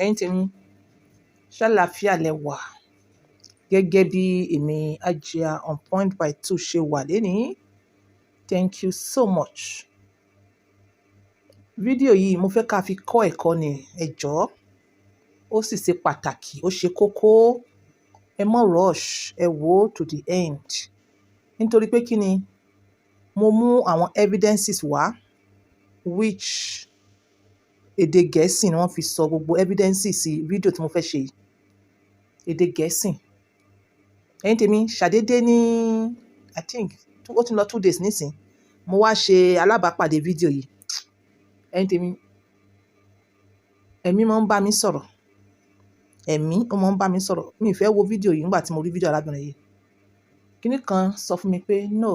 Ẹ̀yin tèmi, ṣàlàáfíà lẹ wà? Gẹ́gẹ́ bí èmi Hajia on point by 2 ṣe wà lénìí. Thank you so much. Fídíò yìí mo fẹ́ ká fi kọ́ ẹ̀kọ́ ni, ẹ jọ̀ọ́. Ó sì ṣe pàtàkì, ó ṣe kókó. Ẹ má rush, ẹ wò ó to the end. Nítorí pé kí ni, mo mú àwọn evidences wá which èdè Gẹ̀ẹ́sì ni wọ́n fi sọ gbogbo evidences sí fídíò tí mo fẹ́ ṣe yìí. Èdè Gẹ̀ẹ́sì. Ẹ̀yin tèmi, ṣàdédé ní I think ó ti lọ 2 days nísìn, mo wá ṣe alábàápàdé fídíò yìí. Ẹ̀yin tèmi, ẹ̀mí máa ń bá mi sọ̀rọ̀. Ẹ̀mí ó máa ń bá mi sọ̀rọ̀. Mi ì fẹ́ wo fídíò yìí nígbà tí mo rí fídíò arábìnrin yìí. Kíní kan sọ fún mi pé no,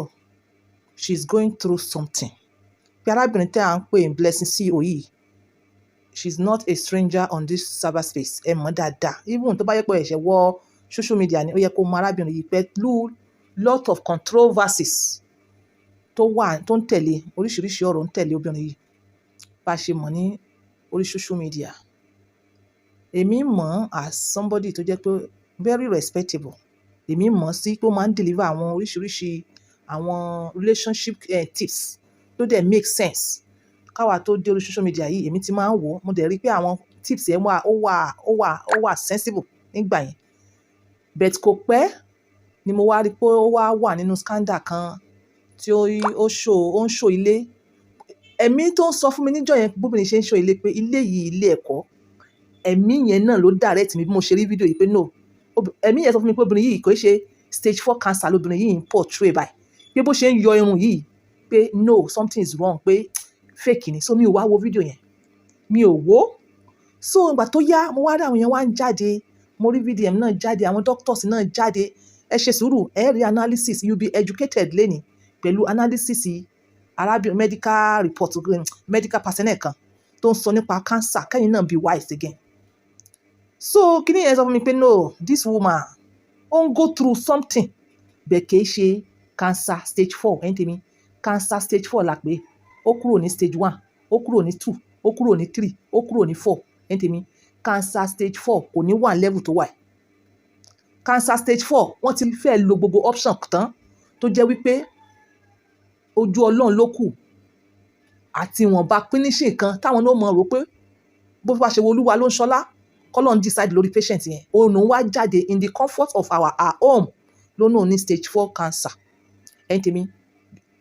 she's going through something. Pé arábìnrin tí à ń pè ní Blessing CEO yìí, she's not a stranger on this cyberspace. Ẹ mọ̀ dáadáa. Even tó bá yẹ pé ẹ̀ṣẹ̀ wọ social media ni, ó yẹ kó mọ arábìnrin yìí pẹ̀lú lot of controversies tó ń tẹ̀lé, oríṣiríṣi ọ̀rọ̀ ń tẹ̀lé obìnrin yìí. Bá ṣe mọ̀ ní orí social media. Èmi mọ̀ as somebody tó jẹ́ pé very respectable. Èmi mọ̀ sí pé ó máa ń deliver àwọn oríṣiríṣi àwọn relationship tips tó dẹ̀ make sense. Káwa tó dé orí social media yìí, èmi ti máa ń wò ó. Mo dẹ̀ rí pé àwọn tips yẹn wà sensible nígbà yẹn. But kò pẹ́ ni mo wá rí pé ó wà nínú scandal kan tí ó ń show ilé. Ẹ̀mí tó ń sọ fún mi níjọ́ yẹn bóbìnrin ṣe ń show ilé pé ilé yìí ilé ẹ̀kọ́. Ẹ̀mí yẹn náà ló direct mi bí mo ṣe rí fídíò yìí pé no. Ẹ̀mí yẹn sọ fún mi pé obìnrin yìí kò ṣe stage 4 cancer lóbìnrin yìí ń portray báyìí. Pé bó ṣe ń yọ irun yìí pé no, something is wrong, pé fake ni. So mi ò wá wo fídíò yẹn. Mi ò wò. So ìgbà tó yá, mo wá rí àwọn yẹn wá ń jáde. Mo rí VDM náà jáde, àwọn doctors náà jáde. Ẹ ṣe sùúrù, ẹ rí analysis, you be educated lénìí pẹ̀lú analysis arábìnrin medical report, medical personnel kan tó ń sọ nípa cancer. Kẹ́yìn náà be wise again. So kíní yẹn sọ fún mi pé no, this woman ó ń go through something. Bẹ́ẹ̀ kìí ṣe cancer stage 4. Ẹ̀yin tèmi, cancer stage 4 la pé. Ó kúrò ní stage 1, ó kúrò ní 2, ó kúrò ní 3, ó kúrò ní 4. Ẹ̀yin tèmi, cancer stage 4 kò ní wà level tó wà. Cancer stage 4 wọ́n ti fẹ́ lo gbogbo option tán tó jẹ́ wípé ojú Ọlọ́run ló kù àti ìwọ̀nba pínísìn kan táwọn náà mọ̀ rò pé bó bá ṣe wo Olúwa ló ń ṣọlá, kọ́lọ́run decide lórí patient yẹn. Òun wá jáde in the comfort of our home lónà ní stage 4 cancer. Ẹ̀yin tèmi,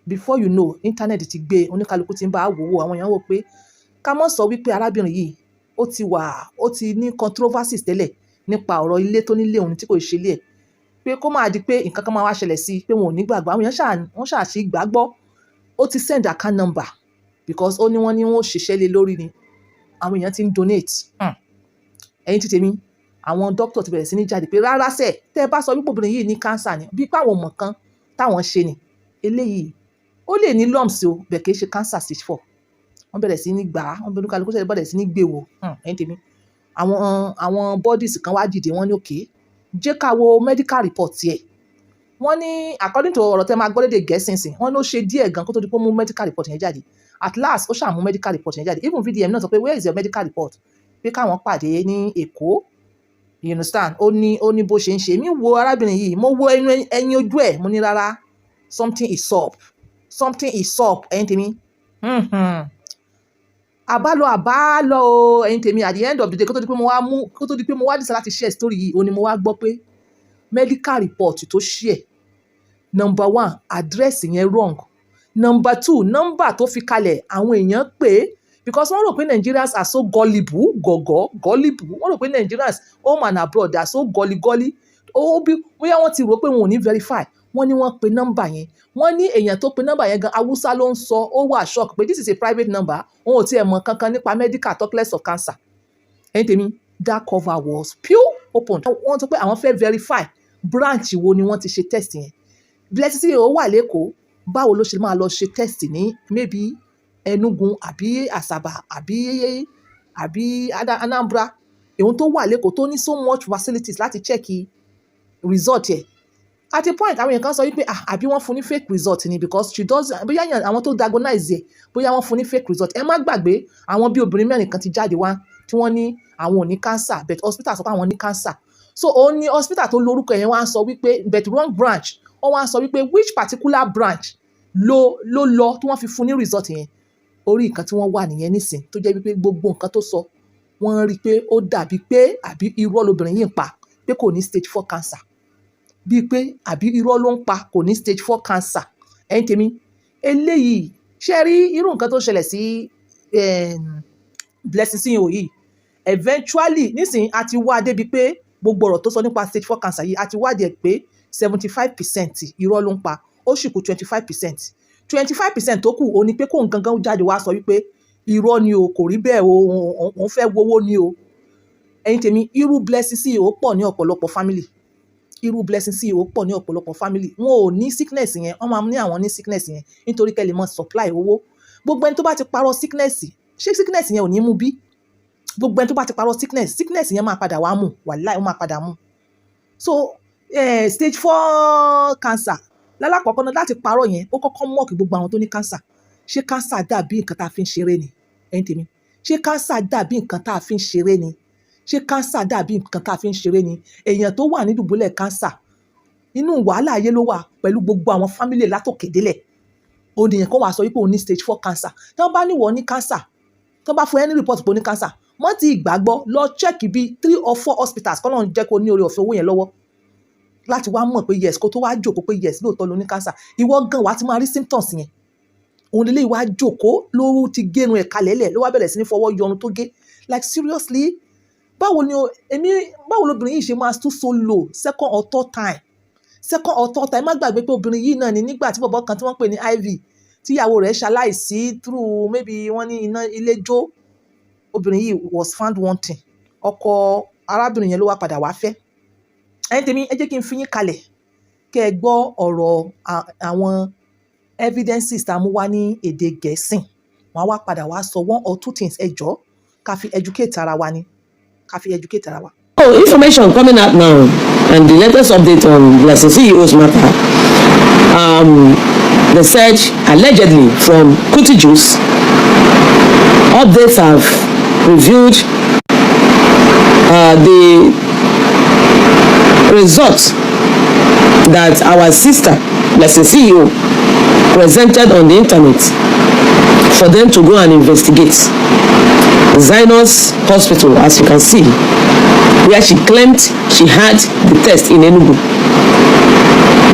before you know, internet ti gbé, oníkálukú ti ń bá wò àwọn èèyàn wò pé ká mọ̀ sọ wípé arábìnrin yìí ó ti ní controversies tẹ́lẹ̀ nípa ọ̀rọ̀ ilé tó nílé òun tí kò ṣe ilé ẹ̀. Pé kó máa di pé nǹkan kan máa wá ṣẹlẹ̀ sí pé wọn ò ní gbàgbọ́. Àwọn èèyàn wọ́n ṣàṣì gbàgbọ́. Ó ti send account number because ó ní wọ́n ṣiṣẹ́ lé lórí ni. Àwọn èèyàn ti ń donate. Ẹ̀yin tèmi, àwọn doctor ti bẹ̀rẹ̀ sí ní jáde pé rárá sẹ̀, tẹ́ ẹ bá sọ wípé obìnrin yìí ní cancer ni, bí pàwọn mọ̀ kan táwọn ṣe ni. Eléyìí ó lè ní lumps o, bẹ́ẹ̀ kìí ṣe cancer stage 4. Wọ́n bẹ̀rẹ̀ sí ní gbà á, wọ́n bẹ̀rẹ̀ sí ní gbé wò. Ẹ̀yin tèmi, àwọn bodies kan wá dìde, wọ́n ní okay, jẹ́ ká wo medical report yẹ. Wọ́n ní according to ọ̀rọ̀ tẹ́ máa gbọ́ lédè Gẹ̀ẹ́sì sìn, wọ́n ló ṣe díẹ̀ gan kó tó di pé ó mú medical report yẹn jáde. At last ó ṣàmú medical report yẹn jáde. Even VDM náà sọ pé where is your medical report? Pé káwọn pàdé ní Èkó. You understand? Ó ní bó ṣe ń ṣe. Mi wo arábìnrin yìí, mo wo ẹyin ojú ẹ̀, mo ní rárá, something is up. Something is up. Ẹ̀yin tèmi. Àbálọ o, ẹ̀yin tèmi, at the end of the day kó tó di pé mo wá dísà láti share story yìí, ó ní mo wá gbọ́ pé medical report tó share. Number 1, address yẹn wrong. Number 2, number tó fi kalẹ̀ àwọn èèyàn pé because wọ́n rò pé Nigerians are so gullible, gullible. Wọ́n rò pé Nigerians home and abroad are so gully. Bóyá wọ́n ti rò pé wọn ò ní verify. Wọ́n ní wọ́n pe number yẹn. Wọ́n ní èèyàn tó pe number yẹn gan Hausa ló ń sọ. Ó wà shock pé this is a private number. Wọn ò tiẹ̀ mọ̀ kankan nípa medical, talk less of cancer. Ẹ̀yin tèmi, that cover was pure open. Wọ́n sọ pé àwọn fẹ́ verify branch wo ni wọ́n ti ṣe test yẹn. Blessing CEO wà lÉkòó. Báwo ló ṣe máa lọ ṣe test ní maybe Enugu àbí Asaba àbí Anambra. Èhun tó wà lÉkòó tó ní so much facilities láti check result yẹn. At a point, àwọn èèyàn kan sọ wípé àbí wọ́n fún ní fake result ni because she does, bóyá àwọn tó diagnose yẹ, bóyá wọ́n fún ní fake result. Ẹ má gbàgbé, àwọn bí obìnrin mẹ́rin kan ti jáde wá tí wọ́n ní àwọn ò ní cancer but hospital sọ pé àwọn ní cancer. So òun ni hospital tó lórúkọ yẹn wá ń sọ wípé but wrong branch wọ́n wá ń sọ wípé which particular branch ló lọ tí wọ́n fi fún ní result yẹn. Orí nǹkan tí wọ́n wà nìyẹn nísìn tó jẹ́ wípé gbogbo nǹkan tó sọ wọ́n rí pé ó dàbí pé àbí irọ́ lobìnrin yìí ń pa pé kò ní stage 4 cancer, bíi pé àbí irọ́ ló ń pa kò ní stage 4 cancer. Ẹ̀yin tèmi eléyìí ṣe rí irú nǹkan tó ṣẹlẹ̀ sí Blessing CEO yìí eventually nísìnyí a ti wá débi pé gbogbo ọ̀rọ̀ tó sọ nípa stage 4 cancer yìí a ti wá dé pé 75% irọ́ ló ń pa, ó sì kù 25%. 25% tó kù ó ní pé kóun gangan jáde wá sọ wípé irọ́ ni o, kò rí bẹ́ẹ̀ o, òun fẹ́ wowó ni o. Ẹ̀yin tèmi irú Blessing CEO pọ̀ ní ọ̀pọ̀lọpọ̀ family, irú Blessing CEO pọ̀ ní ọ̀pọ̀lọpọ̀ family. Wọn ò ní sickness yẹn, wọ́n máa ní àwọn ní sickness yẹn nítorí kẹ́ lè mọ supply owó. Gbogbo ẹni tó bá ti parọ́ sickness, ṣé sickness yẹn ò ní mú bí? Gbogbo ẹni tó bá ti parọ́ sickness yẹn máa padà wá mú, wàláì ó máa padà mú. So stage 4 cancer lálákọ̀ọ́kọ́ náà láti parọ́ yẹn ó kọ́kọ́ mọ́ọ̀kì gbogbo àwọn tó ní cancer. Ṣé cancer dàbí nǹkan tá a fi ń ṣeré ni? Ẹ̀yin tèmi ṣé cancer dàbí nǹkan tá a fi ń ṣeré ni? Ṣé cancer dàbí nǹkan tá a fi ń ṣeré ni? Èèyàn tó wà ní dùbúlẹ̀ cancer inú wàhálà ayé ló wà pẹ̀lú gbogbo àwọn family látòkè délẹ̀. Ònìyàn kan wà sọ wípé òun ní stage 4 cancer. Tí wọ́n bá ní wọ́n ní cancer, tí wọ́n bá fún ẹni report pé ó ní cancer, wọ́n ti ìgbàgbọ́ lọ check bí 3 or 4 hospitals kọ́ ló ń jẹ́ kó ní oore ọ̀fẹ́ owó yẹn lọ́wọ́ láti wá mọ̀ pé yes kó tó wá jókòó pé yes lóòótọ́ ló ní cancer. Ìwọ gan wàá ti máa rí symptoms yẹn. Òun lè wá jókòó lóru ti génu ẹ̀ kalẹ̀lẹ̀ ló wá bẹ̀rẹ̀ sí ní fọwọ́ yọnu tó gé. Like seriously, báwo lobìnrin yìí ṣe máa tún so low second or third time? Má gbàgbé pé obìnrin yìí náà ni nígbà tí bọ̀bọ̀ kan tí wọ́n pè ní IV tíyàwó rẹ̀ ṣaláìsí through maybe wọ́n ní iná ilé jó, obìnrin yìí was found wanting. Ọkọ arábìnrin yẹn ló wá padà wá fẹ́. Ẹ̀yin tèmi ẹ jẹ́ kí n fi yín kalẹ̀ kẹ́ ẹ gbọ́ ọ̀rọ̀ àwọn evidences tá a mú wá ní èdè Gẹ̀ẹ́sì. Wọ́n á wá padà wá sọ 1 or 2 things ẹ jọ̀ọ́ ká fi educate ara wa ni, ká fi educate ara wa. Oh, information coming out now and the latest update on Blessing CEO's matter. They said allegedly from Kuti Juice, updates have revealed the results that our sister Blessing CEO presented on the internet for them to go and investigate. Zainos Hospital, as you can see, where she claimed she had the test in Enugu.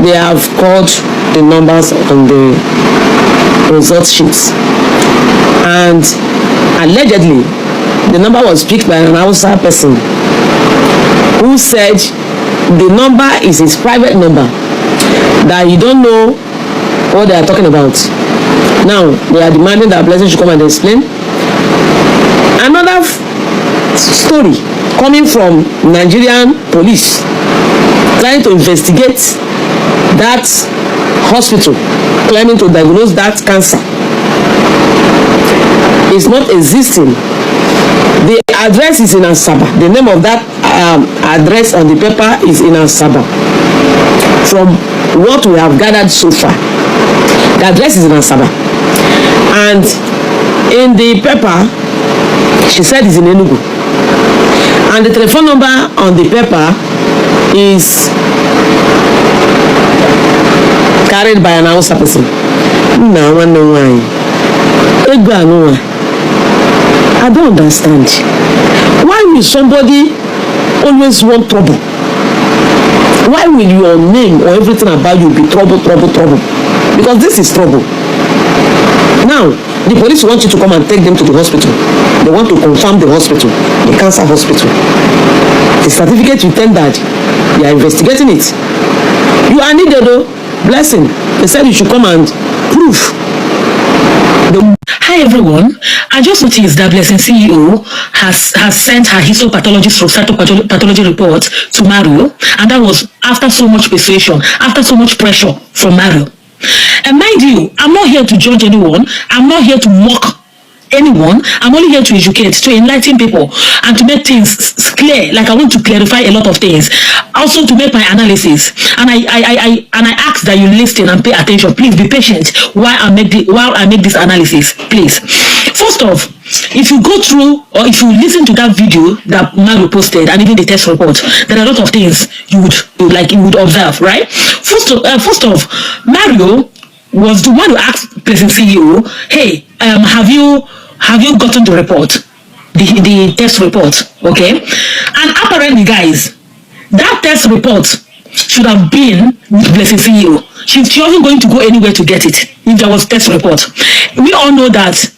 They have called the numbers on the result sheets, and allegedly the number was picked by an Hausa person who said the number is his private number, that you don't know what they are talking about. Now they are demanding that Blessing should come and explain. Another story coming from Nigerian police trying to investigate that hospital, claiming to diagnose that cancer, is not existing. The address is in Asaba. The name of that address on the paper is in Asaba. From what we have gathered so far, the address is in Asaba, and in the paper she said it's in Enugu, and the telephone number on the paper is carried by an Hausa person. No, I know why. I don't understand. Why will somebody always want trouble? Why will your name or everything about you be trouble? Because this is trouble. Now, the police want you to come and take them to the hospital. They want to confirm the hospital, the cancer hospital. The certificate you tendered, they are investigating it. You are needed though. Blessing, they said you should come and prove. Hi everyone, I just noticed that Blessing CEO has sent her histopathology report to Mario, and that was after so much persuasion, after so much pressure from Mario. And mind you, I'm not here to judge anyone, I'm not here to mock anyone, I'm only here to educate, to enlighten people, and to make things clear. Like I want to clarify a lot of things, also to make my analysis. And I ask that you listen and pay attention. Please be patient while I make this analysis, please. First off, if you go through or if you listen to that video that Mario posted and even the test report, there are a lot of things you would observe, right? First off, Mario was the one who asked President CEO, hey, have you gotten the report, the test report, okay? And apparently, guys, that test report should have been with Blessing CEO. She wasn't going to go anywhere to get it if there was test report. We all know that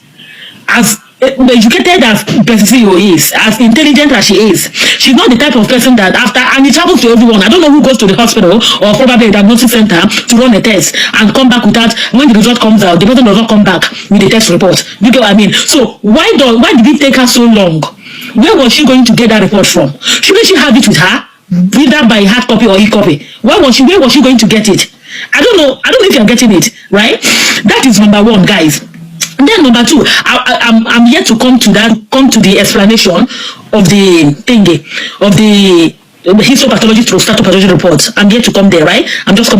as educated as Blessing CEO is, as intelligent as she is, she's not the type of person that after, and it happens to everyone. I don't know who goes to the hospital or probably a diagnostic center to run a test and come back without, when the result comes out, the person does not come back with the test report. You get what I mean? So why did it take her so long? Where was she going to get that report from? Shouldn't she have it with her? Either by hard copy or e-copy. Where was she going to get it? I don't know if you're getting it, right? That is number one, guys. And then number two, I'm yet to come to the explanation of the thingy, of the histopathology through statopathology report. I'm yet to come there, right? I'm just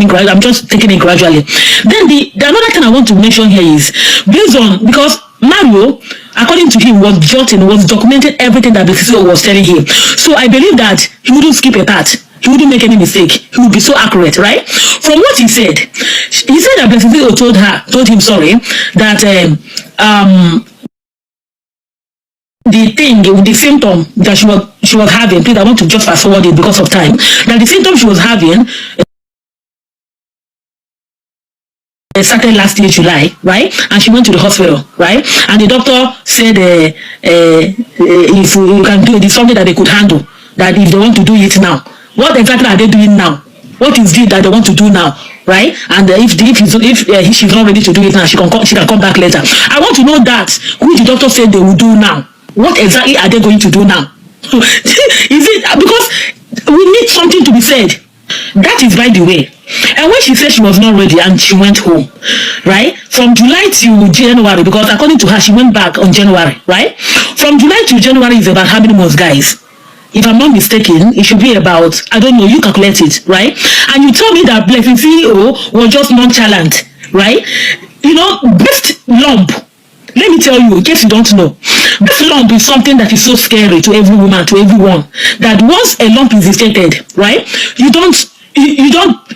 taking it gradually. Then the another thing I want to mention here is based on, because Mario, according to him, was documenting everything that the CCO was telling him. So I believe that he wouldn't skip a part. He wouldn't make any mistake. He would be so accurate, right? From what he said that Blessing CEO told him, that the symptom that she was having, please, I want to just fast forward it because of time, that the symptom she was having started last year, July, right? And she went to the hospital, right? And the doctor said if you can do it, it's something that they could handle, that if they want to do it now. What exactly are they doing now? What is it that they want to do now, right? And if she's not ready to do it now, she can come back later. I want to know that who the doctor said they will do now. What exactly are they going to do now? Is it because we need something to be said? That is by the way. And when she said she was not ready and she went home, right? From July to January, because according to her, she went back on January, right? From July to January is about how many months, guys? If I'm not mistaken, it should be about, I don't know, you calculate it, right? And you tell me that Blessing CEO was just nonchalant, right? You know, breast lump, let me tell you, in case you don't know, breast lump is something that is so scary to every woman, to everyone, that once a lump is detected, right, you don't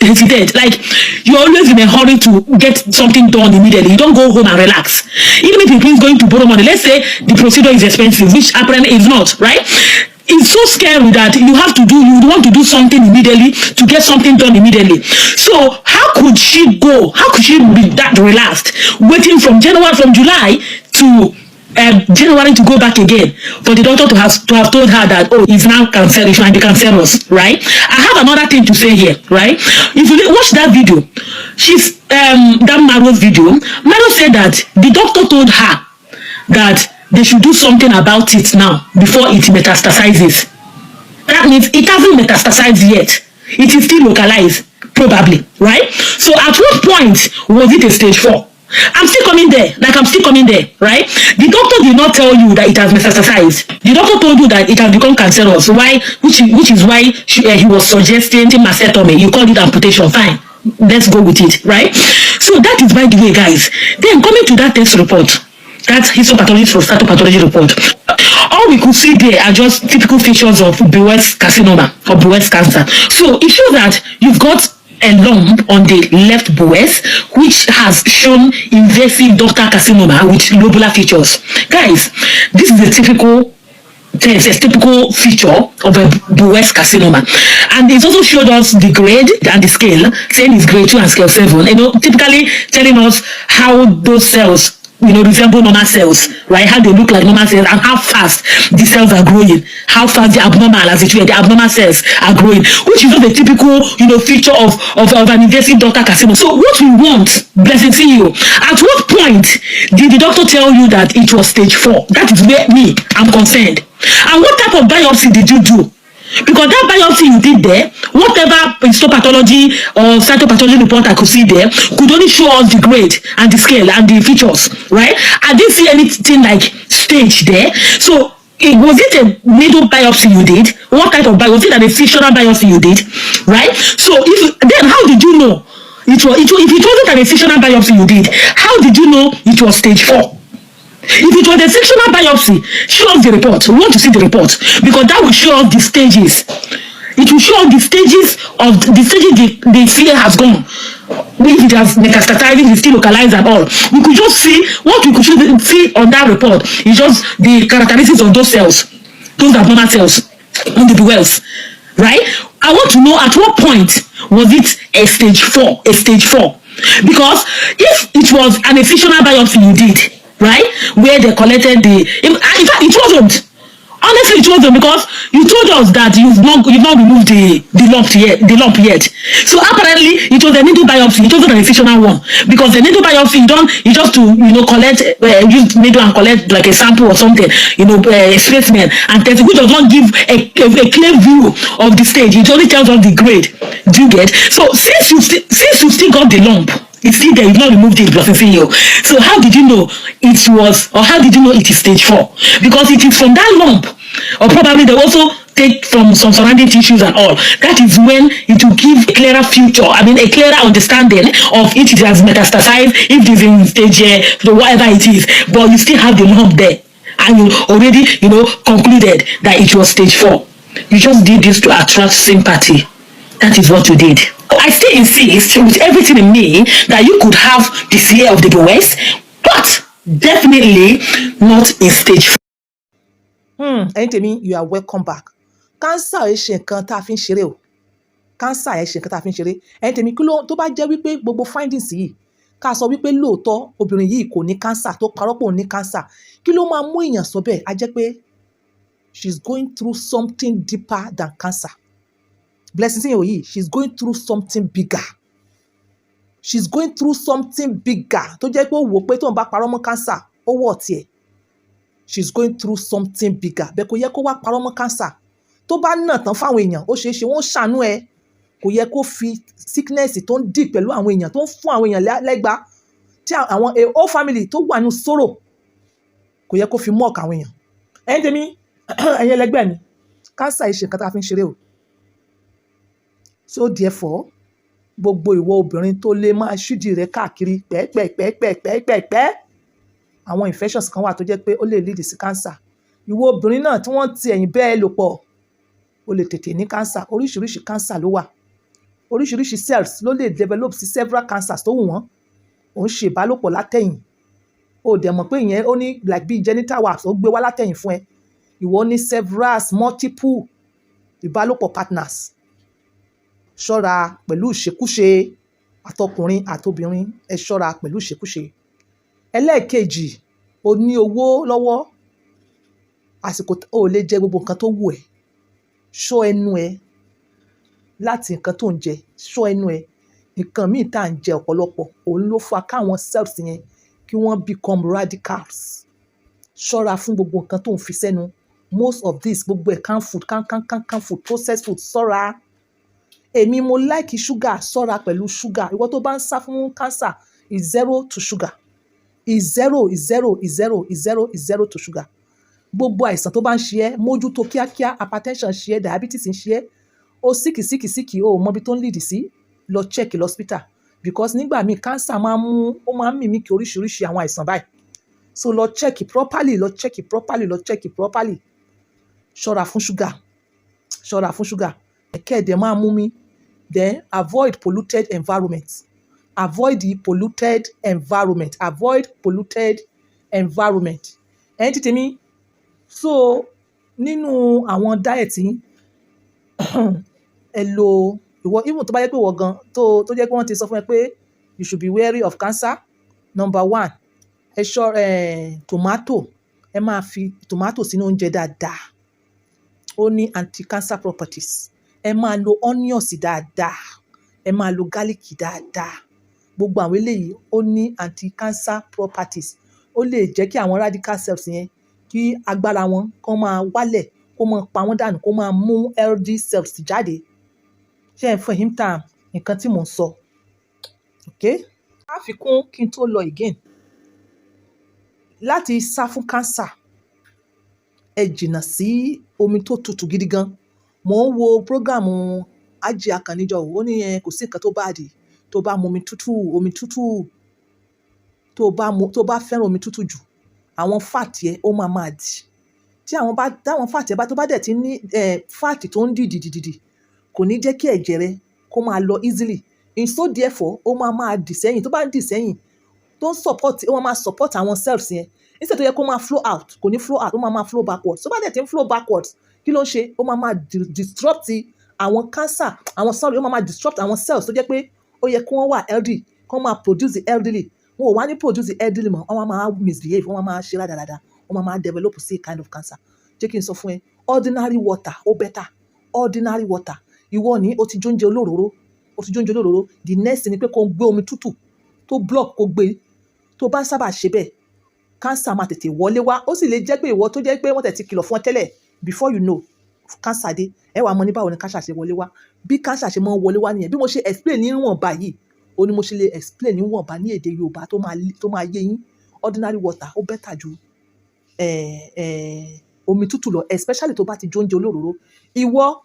hesitate. Like, you're always in a hurry to get something done immediately. You don't go home and relax. Even if it means going to borrow money, let's say the procedure is expensive, which apparently is not, right? It's so scary that you want to do something immediately to get something done immediately. So how could she be that relaxed, waiting from July to January to go back again, for the doctor to have told her that, oh, it's now cancerous, it might be cancerous, right? I have another thing to say here, right? If you watch that video, that Mario's video, Mario said that the doctor told her that they should do something about it now before it metastasizes. That means it hasn't metastasized yet. It is still localized, probably, right? So at what point was it a stage 4? I'm still coming there, right? The doctor did not tell you that it has metastasized. The doctor told you that it has become cancerous. Why? Which is why he was suggesting mastectomy. You call it amputation, fine. Let's go with it, right? So that is by the way, guys. Then coming to that test report, that histopathology for statopathology report, all we could see there are just typical features of Breuer's carcinoma or Breuer's cancer. So it shows that you've got a lump on the left Breuer's, which has shown invasive ductal carcinoma with lobular features. Guys, this is a typical feature of a Breuer's carcinoma, and it also showed us the grade and the scale, saying it's grade 2 and scale 7. You know, typically telling us how those cells, you know, resemble normal cells, right? How they look like normal cells and how fast the cells are growing, how fast the abnormal cells are growing, which is not the typical, you know, feature of an invasive ductal carcinoma. So what we want, Blessing CEO, at what point did the doctor tell you that it was stage 4? That is where I'm concerned. And what type of biopsy did you do? Because that biopsy you did there, whatever histopathology or cytopathology report I could see there, could only show us the grade and the scale and the features, right? I didn't see anything like stage there. So was it a needle biopsy you did? What type of biopsy? Was it a fissional biopsy you did, right? So then how did you know if it wasn't an excisional biopsy you did, how did you know it was stage 4? If it was a sectional biopsy, show us the report. We want to see the report because that will show us the stages. It will show us the stages the fear has gone. If it has metastatized, if it's still localized and all. We could just see what we could see on that report is just the characteristics of those cells, those abnormal cells on the wells, right? I want to know at what point was it a stage 4? Because if it was an excisional biopsy you did, right, where they collected in fact it wasn't. Honestly, it wasn't, because you told us that you've not removed the lump yet. So apparently it was a needle biopsy. It wasn't an excisional one, because the needle biopsy you just to collect use needle and collect like a sample or something, a specimen, and test, which does not give a clear view of the stage. It only tells us the grade. Do you get? So since you still got the lump, it's still there, you've not removed it, Blessing CEO. So how did you know it was, or how did you know it is stage 4? Because it is from that lump, or probably they also take from some surrounding tissues and all. That is when it will give a clearer future, a clearer understanding of if it has metastasized, if it is in stage whatever it is, but you still have the lump there. And you already, concluded that it was stage 4. You just did this to attract sympathy. That is what you did. I still insist with everything in me that you could have the CA of the West, but definitely not in stage 4. Ẹ̀yin tèmi, you are welcome back. Cancer ẹ ṣe nǹkan tá a fi ń ṣeré o. Cancer ẹ ṣe nǹkan tá a fi ń ṣeré. Ẹ̀yin tèmi, kí ló tó bá jẹ́ wípé gbogbo findings yìí ká sọ wípé lóòótọ́ obìnrin yìí kò ní cancer, tó parọ́ pé òun ní cancer, kí ló máa mú èèyàn sọ bẹ́ẹ̀? A jẹ́ pé she's going through something deeper than cancer. Blessing CEO yìí, she's going through something bigger. She's going through something bigger tó jẹ́ pé ó wò pé tóun bá parọ́ mọ́ cancer ó wọ̀ tiẹ̀. She's going through something bigger. Bẹ́ẹ̀ kò yẹ kó wá parọ́ mọ́ cancer. Tó bá nà tán fáwọn èèyàn, ó ṣeé ṣe wọ́n ṣàánú ẹ. Kò yẹ kó fi sickness tó ń dì pẹ̀lú àwọn èèyàn, tó ń fún àwọn èèyàn lẹ́gbàá, tí àwọn whole family tó wà ní sorrow, kò yẹ kó fi mock àwọn èèyàn. Ẹ̀yin tèmi, ẹ̀yin ẹlẹgbẹ́ mi, cancer yìí ṣe nǹkan tá a fi ń ṣeré o. So therefore, gbogbo ìwọ obìnrin tó lè máa ṣídìí rẹ káàkiri pẹ́ẹ́pẹ́ẹ́pẹ́ẹ́pẹ́ẹ́pẹ́, àwọn infections kan wà tó jẹ́ pé ó lè lead sí cancer. Ìwọ obìnrin náà tí wọ́n ti ẹ̀yìn bẹ́ẹ̀ lò pọ̀, ó lè tètè ní cancer. Oríṣiríṣi cancer ló wà. Oríṣiríṣi cells ló lè develop sí several cancers tó wù wọ́n. Ó ń ṣe ìbálòpọ̀ látẹ̀yìn. Ó dẹ̀ mọ̀ pé ìyẹn ó ní like bí genital warps ó gbé wá látẹ̀yìn fún ẹ. Ìwọ ní several multiple ìbálòpọ̀ partners. Ṣọ́ra pẹ̀lú ìṣekúṣe, àtọkùnrin àtobìnrin, ẹ ṣọ́ra pẹ̀lú ìṣekúṣe. Ẹlẹ́ẹ̀kejì, o ní owó lọ́wọ́, àsìkò ó lè jẹ gbogbo nǹkan tó wù ẹ́. Ṣọ́ ẹnu ẹ láti nǹkan tó ń jẹ. Ṣọ́ ẹnu ẹ. Nǹkan míì tá à ń jẹ ọ̀pọ̀lọpọ̀, òun ló fa káwọn cells yẹn kí wọ́n become radicals. Ṣọ́ra fún gbogbo nǹkan tó ń fi sẹ́nu. Most of this, gbogbo ẹ̀ canned food, can food, processed food, ṣọ́ra. Èmi mo like sugar, ṣọ́ra pẹ̀lú sugar. Ìwọ tó bá ń sá fún cancer, is 0 to sugar. Is 0 to sugar. Gbogbo àìsàn tó bá ń ṣe ẹ́, mójútó kíákíá. Hypertension ṣe ẹ́, diabetes ń ṣe ẹ́, ó síkì, ó mọ ibi tó ń lead sí, lọ check lọ hospital. Because nígbà míì cancer máa ń mimic oríṣiríṣi àwọn àìsàn báyìí. So lọ check properly. Ṣọ́ra fún sugar. Ẹ̀kẹ́ ẹ̀dẹ̀ máa mú mi. Then avoid polluted environment. Ẹ̀yin tètè mi, so nínú àwọn diet yín, ẹ lo ìwọ, even tó bá jẹ́ pé ìwọ gan tó jẹ́ pé wọ́n ti sọ fún ẹ pé you should be wary of cancer. Number 1, ẹ ṣọ́ tomato. Ẹ máa fi tomato sínú oúnjẹ dáadáa. Ó ní anti-cancer properties. Ẹ máa lo onions dáadáa. Ẹ máa lo garlic dáadáa. Gbogbo àwọn eléyìí ó ní anti-cancer properties. Ó lè jẹ́ kí àwọn radical cells yẹn kí agbára wọn kó máa wálẹ̀, kó máa pa wọ́n dànù, kó máa mú healthy cells jáde. Ṣé ẹ fún him time nǹkan tí mò ń sọ? Okay? Àfikún kí n tó lọ again. Láti sá fún cancer, ẹ jìnnà sí omi tó tutù gidi gan. Mò ń wo program Aji Akannijo, ó ní kò sí nǹkan tó bá dì tó bá mu omi tútù. Tó bá fẹ́ràn omi tútù jù, àwọn fat yẹn ó máa dì. Táwọn fat yẹn tó bá dẹ̀ ti ní fat tó ń dìdìdìdì kò ní jẹ́ kí ẹ̀jẹ̀ rẹ kó máa lọ easily. In so therefore ó máa dì sẹ́yìn. Tó bá ń dì sẹ́yìn tó ń support, ó máa support àwọn cells yẹn. Instead tó yẹ kó máa flow out, kò ní flow out, ó máa flow backwards. Tó bá dẹ̀ ti ń flow backwards, kí ló ń ṣe? Ó máa disrupt àwọn cancer, ó máa disrupt àwọn cells tó jẹ́ pé ó yẹ kí wọ́n wà healthy, kí wọ́n máa produce elderly. Wọn ò wá ní produce elderly mọ́, wọ́n máa misbehave, wọ́n máa ṣe rádaràda, wọ́n máa develop sí kind of cancer. Jẹ́ kí n sọ fún ẹ, ordinary water ó better. Ordinary water. Ìwọ ni o ti jóúnjẹ olóróró, the next ni pé kó gbé omi tútù tó block kó gbé. Tó bá sábà ṣe bẹ́ẹ̀, cancer máa tètè wọlé wá. Ó sì lè jẹ́ pé ìwọ tó jẹ́ pé wọ́n tẹ̀ ti kìlọ̀ fún ọ tẹ́lẹ̀, before you know cancer dé, ẹ wá mọ̀ ní báwo ni cancer ṣe wọlé wá. Bí cancer ṣe máa ń wọlé wá nìyẹn. Bí mo ṣe explain níwọ̀nba yìí, ó ní mo ṣe lè explain níwọ̀nba ní èdè Yorùbá tó máa yé yín. Ordinary water ó better ju omi tútù lọ, especially tó bá ti jóúnjẹ olóróró. Ìwọ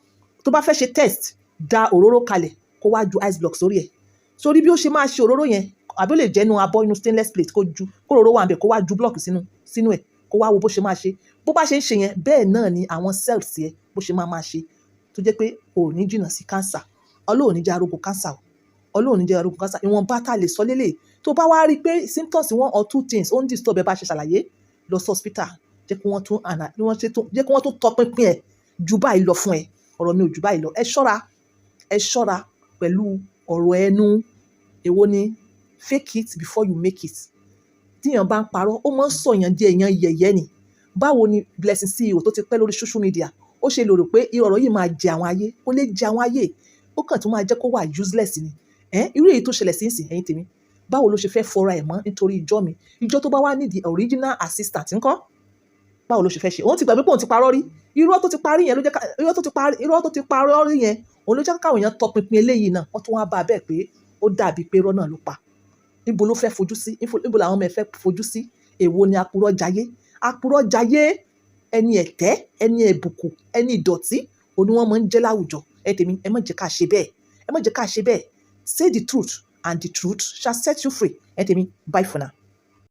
tó bá fẹ́ ṣe test, da òróró kalẹ̀ kó wá ju ice block sórí ẹ̀. Sórí bí ó ṣe máa ṣe òróró yẹn, àbí ó lè jẹ́ inú abọ́, inú stainless plate, kó òróró wà níbẹ̀ kó wá ju block sínú ẹ̀, kó wá wo bó ṣe máa ṣe. Bó bá ṣe ń ṣe yẹn, bẹ́ẹ̀ náà ni àwọn cells yẹn bó ṣe máa ṣe. Tó jẹ́ pé ò ní jìnnà sí cancer. Ọlọ́run ò ní jẹ́ arógun cancer o. Ọlọ́run ò ní jẹ́ arógun cancer. Ìwọ̀nba tá lè sọ lélẹ̀. Tó bá wá rí pé symptoms 1 or 2 things ó ń disturb ẹ bá ṣe ṣàlàyé, lọ sí hospital. Jẹ́ kí wọ́n tún tọpinpin ẹ̀ ju báyìí lọ fún ẹ. Ọ̀rọ̀ mi ò ju báyìí lọ. Ẹ ṣọ́ra pẹ̀lú ọ̀rọ̀ ẹnu. Èwo ni fake it before you make it. Tíyàn bá ń parọ́, ó máa ń sọ̀yàn di èèyàn yẹ̀yẹ́ ni. Báwo ni Blessing CEO tó ti pẹ́ lórí social media, ó ṣe lè rò pé ọ̀rọ̀ yìí máa jẹ àwọn ayé? Ó lè jẹ àwọn ayé. Ó kàn tún máa jẹ́ kó wà useless ni. Irú èyí tó ṣẹlẹ̀ sí ìsìn, ẹ̀yin tèmi. Báwo ló ṣe fẹ́ fọra ẹ̀ mọ́ nítorí ìjọ mi? Ìjọ tó bá wá ní the original assistant ńkọ́? Báwo ló ṣe fẹ́ ṣe? Òun ti gbàgbé pé òun ti parọ́ rí. Irọ́ tó ti parọ́ rí yẹn, òun ló jẹ́ káwọn èèyàn tọpinpin eléyìí náà. Wọ́n tún wá bá a bẹ́ẹ̀ pé ó dàbí pé irọ́ náà ló pa. Níbo ló fẹ́ fojú sí? Níbo làwọn ọmọ ẹ fẹ́ fojú sí? Èwo ni apurọ́ jayé? Apurọ́ jayé, ẹni ẹ̀tẹ́, ẹni ẹ̀bùkù, ẹni ìdọ̀tí, òun ni wọ́n máa ń jẹ́ láwùjọ. Ẹ tèmi, ẹ má jẹ́ ká ṣe bẹ́ẹ̀. Say the truth and the truth shall set you free. Ẹ tèmi, bye for now.